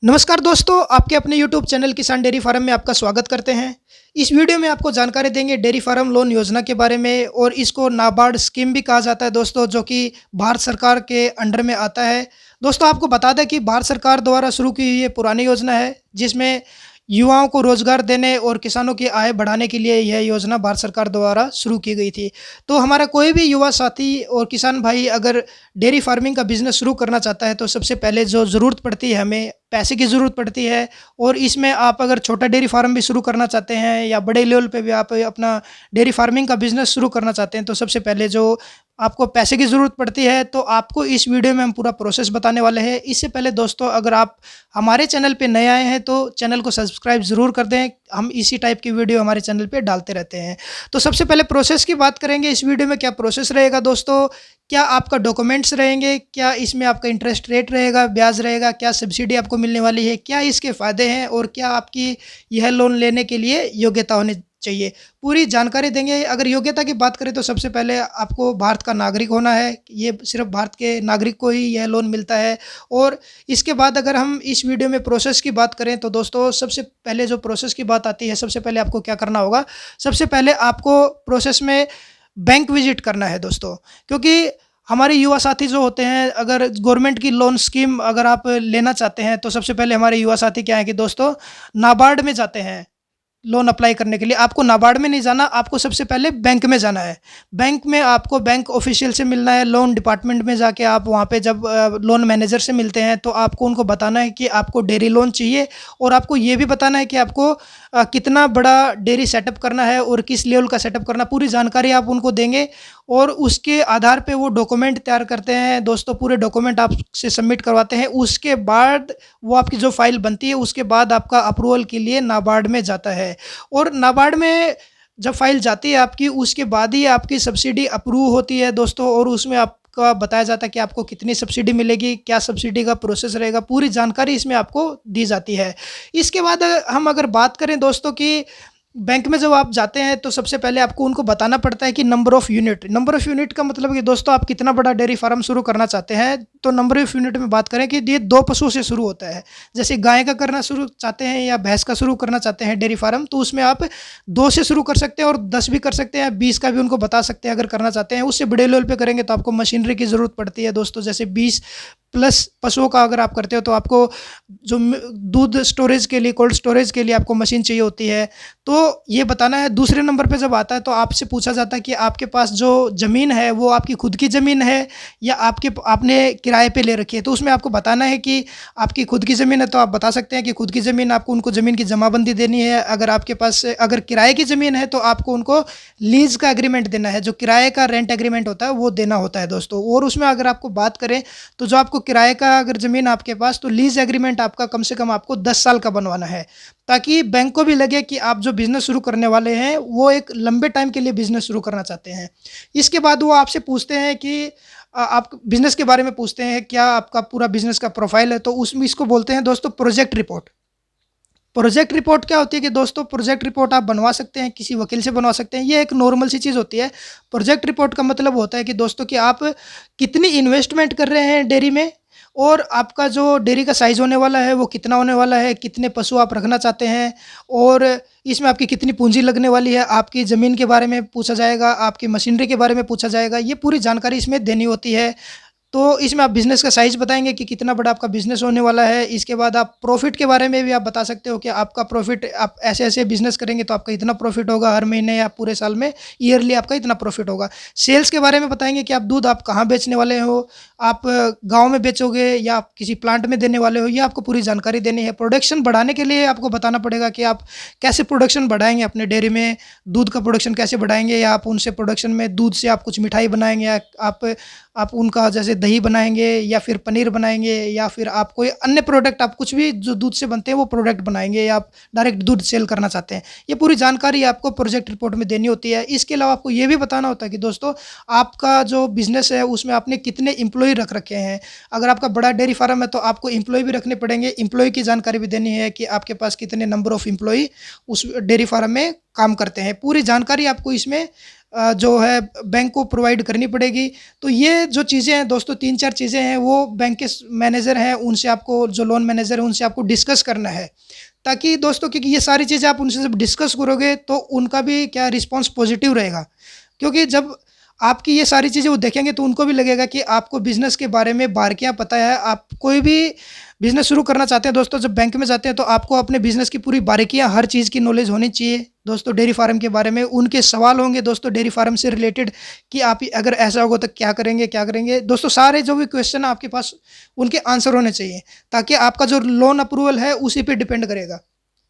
नमस्कार दोस्तों, आपके अपने यूट्यूब चैनल किसान डेयरी फार्म में आपका स्वागत करते हैं। इस वीडियो में आपको जानकारी देंगे डेयरी फार्म लोन योजना के बारे में और इसको नाबार्ड स्कीम भी कहा जाता है दोस्तों, जो कि भारत सरकार के अंडर में आता है। दोस्तों आपको बता दें कि भारत सरकार द्वारा शुरू की हुई ये पुरानी योजना है, जिसमें युवाओं को रोजगार देने और किसानों की आय बढ़ाने के लिए यह योजना भारत सरकार द्वारा शुरू की गई थी। तो हमारा कोई भी युवा साथी और किसान भाई अगर डेयरी फार्मिंग का बिज़नेस शुरू करना चाहता है, तो सबसे पहले जो ज़रूरत पड़ती है, हमें पैसे की ज़रूरत पड़ती है। और इसमें आप अगर छोटा डेयरी फार्म भी शुरू करना चाहते हैं या बड़े लेवल पे भी आप अपना डेयरी फार्मिंग का बिज़नेस शुरू करना चाहते हैं, तो सबसे पहले जो आपको पैसे की ज़रूरत पड़ती है, तो आपको इस वीडियो में हम पूरा प्रोसेस बताने वाले हैं। इससे पहले दोस्तों, अगर आप हमारे चैनल पे नए आए हैं, तो चैनल को सब्सक्राइब ज़रूर कर दें। हम इसी टाइप की वीडियो हमारे चैनल पे डालते रहते हैं। तो सबसे पहले प्रोसेस की बात करेंगे। इस वीडियो में क्या प्रोसेस रहेगा दोस्तों, क्या आपका डॉक्यूमेंट्स रहेंगे, क्या इसमें आपका इंटरेस्ट रेट रहेगा, ब्याज रहेगा, क्या सब्सिडी आपको मिलने वाली है, क्या इसके फ़ायदे हैं और क्या आपकी यह लोन लेने के लिए योग्यता होनी चाहिए, पूरी जानकारी देंगे। अगर योग्यता की बात करें तो सबसे पहले आपको भारत का नागरिक होना है। ये सिर्फ भारत के नागरिक को ही यह लोन मिलता है। और इसके बाद अगर हम इस वीडियो में प्रोसेस की बात करें, तो दोस्तों सबसे पहले जो प्रोसेस की बात आती है, सबसे पहले आपको क्या करना होगा। सबसे पहले आपको प्रोसेस में बैंक विजिट करना है दोस्तों, क्योंकि हमारे युवा साथी जो होते हैं, अगर गवर्नमेंट की लोन स्कीम अगर आप लेना चाहते हैं, तो सबसे पहले हमारे युवा साथी क्या है कि दोस्तों नाबार्ड में जाते हैं लोन अप्लाई करने के लिए। आपको नाबार्ड में नहीं जाना, आपको सबसे पहले बैंक में जाना है। बैंक में आपको बैंक ऑफिशियल से मिलना है। लोन डिपार्टमेंट में जाके आप वहाँ पे जब लोन मैनेजर से मिलते हैं, तो आपको उनको बताना है कि आपको डेयरी लोन चाहिए और आपको ये भी बताना है कि आपको कितना बड़ा डेयरी सेटअप करना है और किस लेवल का सेटअप करना, पूरी जानकारी आप उनको देंगे। और उसके आधार पे वो डॉक्यूमेंट तैयार करते हैं दोस्तों, पूरे डॉक्यूमेंट आपसे सबमिट करवाते हैं। उसके बाद वो आपकी जो फाइल बनती है, उसके बाद आपका अप्रूवल के लिए नाबार्ड में जाता है। और नाबार्ड में जब फाइल जाती है आपकी, उसके बाद ही आपकी सब्सिडी अप्रूव होती है दोस्तों। और उसमें आपका बताया जाता है कि आपको कितनी सब्सिडी मिलेगी, क्या सब्सिडी का प्रोसेस रहेगा, पूरी जानकारी इसमें आपको दी जाती है। इसके बाद हम अगर बात करें दोस्तों कि बैंक में जब आप जाते हैं, तो सबसे पहले आपको उनको बताना पड़ता है कि नंबर ऑफ़ यूनिट का मतलब कि दोस्तों आप कितना बड़ा डेयरी फार्म शुरू करना चाहते हैं। तो नंबर ऑफ़ यूनिट में बात करें कि ये 2 पशुओं से शुरू होता है। जैसे गाय का करना शुरू चाहते हैं या भैंस का शुरू करना चाहते हैं डेयरी फार्म, तो उसमें आप 2 से शुरू कर सकते हैं और 10 भी कर सकते हैं, 20 का भी उनको बता सकते हैं अगर करना चाहते हैं। उससे बड़े लेवल पे करेंगे तो आपको मशीनरी की ज़रूरत पड़ती है दोस्तों। जैसे 20 प्लस पशुओं का अगर आप करते हो, तो आपको जो दूध स्टोरेज के लिए, कोल्ड स्टोरेज के लिए आपको मशीन चाहिए होती है। तो ये बताना है। दूसरे नंबर पे जब आता है, तो आपसे पूछा जाता है कि आपके पास जो ज़मीन है, वो आपकी खुद की ज़मीन है या आपने किराए पे ले रखी है। तो उसमें आपको बताना है कि आपकी खुद की ज़मीन है, तो आप बता सकते हैं कि खुद की ज़मीन, आपको उनको ज़मीन की जमाबंदी देनी है। अगर आपके पास अगर किराए की ज़मीन है, तो आपको उनको लीज़ का एग्रीमेंट देना है, जो किराए का रेंट एग्रीमेंट होता है वो देना होता है दोस्तों। और उसमें अगर आपको बात करें, तो जो आपको किराए का अगर ज़मीन आपके पास, तो लीज़ एग्रीमेंट आपका कम से कम आपको 10 साल का बनवाना है, ताकि बैंक को भी लगे कि आप जो बिज़नेस शुरू करने वाले हैं, वो एक लंबे टाइम के लिए बिज़नेस शुरू करना चाहते हैं। इसके बाद वो आपसे पूछते हैं कि आप बिज़नेस के बारे में पूछते हैं, क्या आपका पूरा बिज़नेस का प्रोफ़ाइल है, तो उसमें इसको बोलते हैं दोस्तों प्रोजेक्ट रिपोर्ट। प्रोजेक्ट रिपोर्ट क्या होती है कि दोस्तों प्रोजेक्ट रिपोर्ट आप बनवा सकते हैं, किसी वकील से बनवा सकते हैं। ये एक नॉर्मल सी चीज़ होती है। प्रोजेक्ट रिपोर्ट का मतलब होता है कि दोस्तों कि आप कितनी इन्वेस्टमेंट कर रहे हैं डेयरी में, और आपका जो डेयरी का साइज़ होने वाला है वो कितना होने वाला है, कितने पशु आप रखना चाहते हैं, और इसमें आपकी कितनी पूंजी लगने वाली है। आपकी ज़मीन के बारे में पूछा जाएगा, आपकी मशीनरी के बारे में पूछा जाएगा। ये पूरी जानकारी इसमें देनी होती है। तो इसमें आप बिज़नेस का साइज़ बताएँगे कि कितना बड़ा आपका बिज़नेस होने वाला है। इसके बाद आप प्रॉफ़िट के बारे में भी आप बता सकते हो कि आपका प्रॉफ़िट, आप ऐसे-ऐसे बिज़नेस करेंगे तो आपका इतना प्रॉफ़िट होगा हर महीने या पूरे साल में, ईयरली आपका इतना प्रॉफ़िट होगा। सेल्स के बारे में बताएँगे कि आप दूध आप कहाँ बेचने वाले हो, आप गाँव में बेचोगे या आप किसी प्लांट में देने वाले हो, ये आपको पूरी जानकारी देनी है। प्रोडक्शन बढ़ाने के लिए आपको बताना पड़ेगा कि आप कैसे प्रोडक्शन बढ़ाएँगे अपने डेयरी में, दूध का प्रोडक्शन कैसे बढ़ाएँगे, या आप उनसे प्रोडक्शन में दूध से आप कुछ मिठाई बनाएँगे, या आप उनका जैसे दही बनाएँगे या फिर पनीर बनाएँगे, या फिर आप कोई अन्य प्रोडक्ट, आप कुछ भी जो दूध से बनते हैं वो प्रोडक्ट बनाएँगे, या आप डायरेक्ट दूध सेल करना चाहते हैं। ये पूरी जानकारी आपको प्रोजेक्ट रिपोर्ट में देनी होती है। इसके अलावा आपको ये भी बताना होता है कि दोस्तों आपका जो बिज़नेस है उसमें आपने कितने एम्प्लॉयी रख रखे हैं। अगर आपका बड़ा डेयरी फार्म है, तो आपको एम्प्लॉयी भी रखने पड़ेंगे। एम्प्लॉयी की जानकारी भी देनी है कि आपके पास कितने नंबर ऑफ़ एम्प्लॉयी उस डेयरी फार्म में काम करते हैं। पूरी जानकारी आपको इसमें जो है बैंक को प्रोवाइड करनी पड़ेगी। तो ये जो चीज़ें हैं दोस्तों, 3-4 चीज़ें हैं, वो बैंक के मैनेजर हैं उनसे आपको, जो लोन मैनेजर है उनसे आपको डिस्कस करना है, ताकि दोस्तों, क्योंकि ये सारी चीज़ें आप उनसे जब डिस्कस करोगे तो उनका भी क्या रिस्पॉन्स पॉजिटिव रहेगा। क्योंकि जब आपकी ये सारी चीज़ें वो देखेंगे तो उनको भी लगेगा कि आपको बिज़नेस के बारे में बारीकियाँ पता है। आप कोई भी बिज़नेस शुरू करना चाहते हैं दोस्तों, जब बैंक में जाते हैं तो आपको अपने बिज़नेस की पूरी बारीकियाँ, हर चीज़ की नॉलेज होनी चाहिए दोस्तों। डेयरी फार्म के बारे में उनके सवाल होंगे दोस्तों, डेयरी फार्म से रिलेटेड, कि आप अगर ऐसा होगा तो क्या करेंगे, क्या करेंगे दोस्तों। सारे जो भी क्वेश्चन है आपके पास, उनके आंसर होने चाहिए, ताकि आपका जो लोन अप्रूवल है उसी पे डिपेंड करेगा।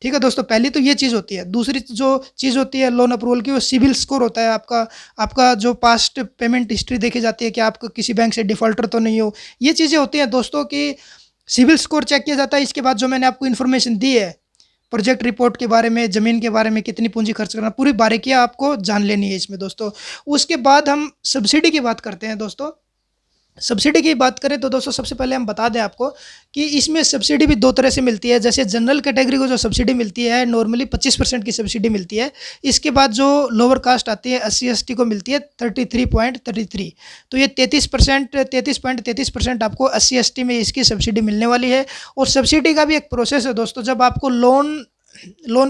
ठीक है दोस्तों, पहली तो ये चीज़ होती है। दूसरी जो चीज़ होती है लोन अप्रूवल की, वो सिबिल स्कोर होता है आपका। आपका जो पास्ट पेमेंट हिस्ट्री देखी जाती है कि आप किसी बैंक से डिफ़ॉल्टर तो नहीं हो। ये चीज़ें होती हैं दोस्तों कि सिबिल स्कोर चेक किया जाता है। इसके बाद जो मैंने आपको इन्फॉर्मेशन दी है, प्रोजेक्ट रिपोर्ट के बारे में, ज़मीन के बारे में, कितनी पूँजी खर्च करना, पूरी बारीकियाँ आपको जान लेनी है इसमें दोस्तों। उसके बाद हम सब्सिडी की बात करते हैं दोस्तों। सब्सिडी की बात करें तो दोस्तों, सबसे पहले हम बता दें आपको कि इसमें सब्सिडी भी 2 तरह से मिलती है। जैसे जनरल कैटेगरी को जो सब्सिडी मिलती है, नॉर्मली 25% की सब्सिडी मिलती है। इसके बाद जो लोअर कास्ट आती है, SC/ST को मिलती है 33.33। तो ये 33.33% आपको SC/ST में इसकी सब्सिडी मिलने वाली है। और सब्सिडी का भी एक प्रोसेस है दोस्तों। जब आपको लोन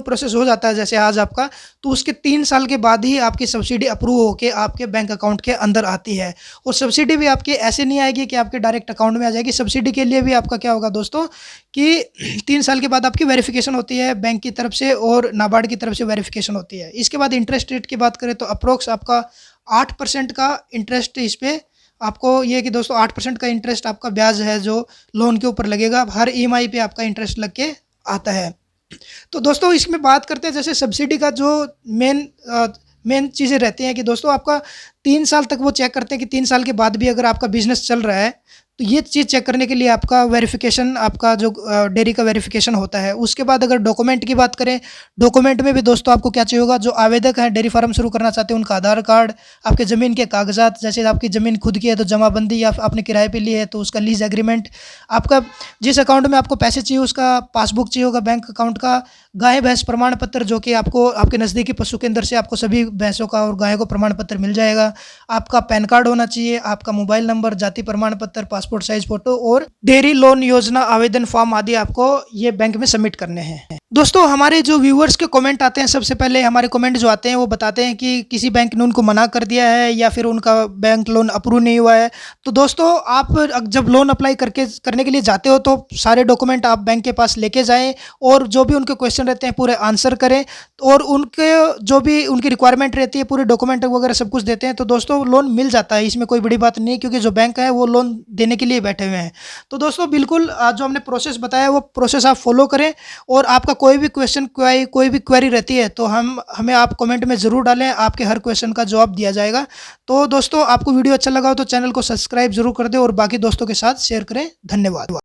प्रोसेस हो जाता है, जैसे आज आपका, तो उसके 3 साल के बाद ही आपकी सब्सिडी अप्रूव होके आपके बैंक अकाउंट के अंदर आती है। और सब्सिडी भी आपके ऐसे नहीं आएगी कि आपके डायरेक्ट अकाउंट में आ जाएगी। सब्सिडी के लिए भी आपका क्या होगा दोस्तों कि 3 साल के बाद आपकी वेरिफिकेशन होती है बैंक की तरफ से, और नाबार्ड की तरफ से वेरिफिकेशन होती है। इसके बाद इंटरेस्ट रेट की बात करें तो अप्रोक्स आपका 8% का इंटरेस्ट इस पर आपको, ये कि दोस्तों 8% का इंटरेस्ट आपका ब्याज है जो लोन के ऊपर लगेगा। हर EMI पे आपका इंटरेस्ट लग के आता है। तो दोस्तों इसमें बात करते हैं, जैसे सब्सिडी का जो मेन चीज़ें रहती हैं कि दोस्तों आपका 3 साल तक वो चेक करते हैं कि 3 साल के बाद भी अगर आपका बिज़नेस चल रहा है, तो ये चीज़ चेक करने के लिए आपका वेरिफिकेशन, आपका जो डेयरी का वेरिफिकेशन होता है। उसके बाद अगर डॉक्यूमेंट की बात करें, डॉक्यूमेंट में भी दोस्तों आपको क्या चाहिए होगा, जो आवेदक हैं डेयरी फार्म शुरू करना चाहते हैं उनका आधार कार्ड, आपके ज़मीन के कागजात, जैसे आपकी ज़मीन खुद की है तो जमाबंदी, या आपने किराए पे ली है तो उसका लीज़ एग्रीमेंट, आपका जिस अकाउंट में आपको पैसे चाहिए उसका पासबुक चाहिए होगा बैंक अकाउंट का, गाय भैंस प्रमाण पत्र, जो कि आपको आपके नज़दीकी पशु केंद्र से आपको सभी भैंसों का और गाय को प्रमाण पत्र मिल जाएगा। आपका पैन कार्ड होना चाहिए, आपका मोबाइल नंबर, जाति प्रमाण पत्र, पासपोर्ट साइज फ़ोटो, और डेयरी लोन योजना आवेदन फॉर्म आदि आपको ये बैंक में सबमिट करने हैं। दोस्तों हमारे जो व्यूअर्स के कमेंट आते हैं, सबसे पहले हमारे कमेंट जो आते हैं वो बताते हैं कि किसी बैंक ने उनको मना कर दिया है या फिर उनका बैंक लोन अप्रूव नहीं हुआ है। तो दोस्तों आप जब लोन अप्लाई करने के लिए जाते हो तो सारे डॉक्यूमेंट आप बैंक के पास लेके जाएं, और जो भी उनके क्वेश्चन रहते हैं पूरे आंसर करें, और उनके जो भी उनकी रिक्वायरमेंट रहती है पूरे डॉक्यूमेंट वगैरह सब कुछ देते हैं, तो दोस्तों लोन मिल जाता है। इसमें कोई बड़ी बात नहीं है, क्योंकि जो बैंक है वो लोन देने के लिए बैठे हुए हैं। तो दोस्तों बिल्कुल जो हमने प्रोसेस बताया वो प्रोसेस आप फॉलो करें, और आपका कोई भी क्वेश्चन, कोई भी क्वेरी रहती है तो हमें आप कमेंट में ज़रूर डालें, आपके हर क्वेश्चन का जवाब दिया जाएगा। तो दोस्तों आपको वीडियो अच्छा लगा हो तो चैनल को सब्सक्राइब जरूर कर दें, और बाकी दोस्तों के साथ शेयर करें। धन्यवाद।